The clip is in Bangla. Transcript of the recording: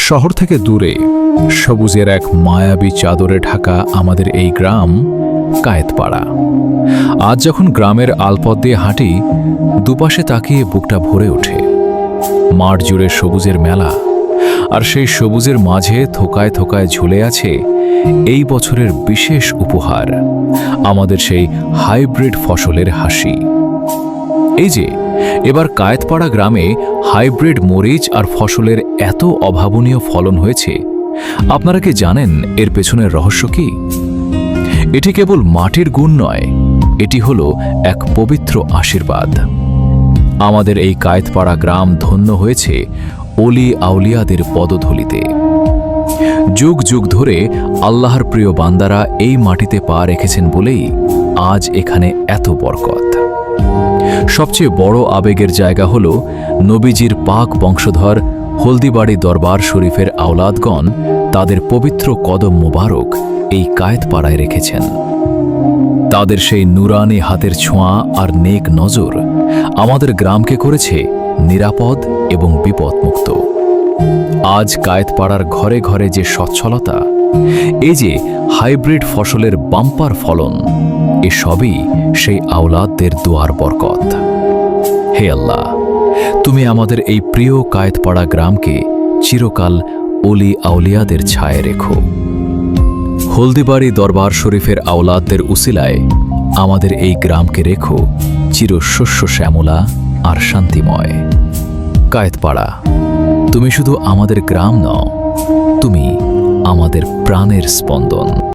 শহর থেকে দূরে সবুজের এক মায়াবী চাদরে ঢাকা আমাদের এই গ্রাম কায়েতপাড়া। আজ যখন গ্রামের আলপথ দিয়ে হাঁটি, দুপাশে তাকিয়ে বুকটা ভরে ওঠে। মাঠ জুড়ে সবুজের মেলা, আর সেই সবুজের মাঝে থোকায় থোকায় ঝুলে আছে এই বছরের বিশেষ উপহার, আমাদের সেই হাইব্রিড ফসলের হাসি। এই যে এবার কায়েতপাড়া গ্রামে হাইব্রিড মরিচ আর ফসলের এত অভাবনীয় ফলন হয়েছে, আপনারা কি জানেন এর পেছনের রহস্য কি? এটি কেবল মাটির গুণ নয়, এটি হলো এক পবিত্র আশীর্বাদ। আমাদের এই কায়েতপাড়া গ্রাম ধন্য হয়েছে অলি আউলিয়াদের পদধূলিতে। যুগ যুগ ধরে আল্লাহর প্রিয় বান্দারা এই মাটিতে পা রেখেছেন বলেই আজ এখানে এত বরকত। সবচেয়ে বড় আবেগের জায়গা হল নবীজির পাক বংশধর হলদিবাড়ি দরবার শরীফের আওলাদগণ তাদের পবিত্র কদম মোবারক এই কায়েতপাড়ায় রেখেছেন। তাদের সেই নুরানি হাতের ছোঁয়া আর নেক নজর আমাদের গ্রামকে করেছে নিরাপদ এবং বিপদমুক্ত। আজ কায়েতপাড়ার ঘরে ঘরে যে সচ্ছলতা, এই যে হাইব্রিড ফসলের বাম্পার ফলন, এসবই সেই আওলাদদের দোয়ার বরকত। হে আল্লাহ, তুমি আমাদের এই প্রিয় কায়েতপাড়া গ্রামকে চিরকাল অলি আউলিয়াদের ছায়ে রেখো। হলদিবাড়ি দরবার শরীফের আওলাদদের উসিলায় আমাদের এই গ্রামকে রেখো চিরশস্য শ্যামলা আর শান্তিময়। কায়েতপাড়া, তুমি শুধু আমাদের গ্রাম নও, তুমি আমাদের প্রাণের স্পন্দন।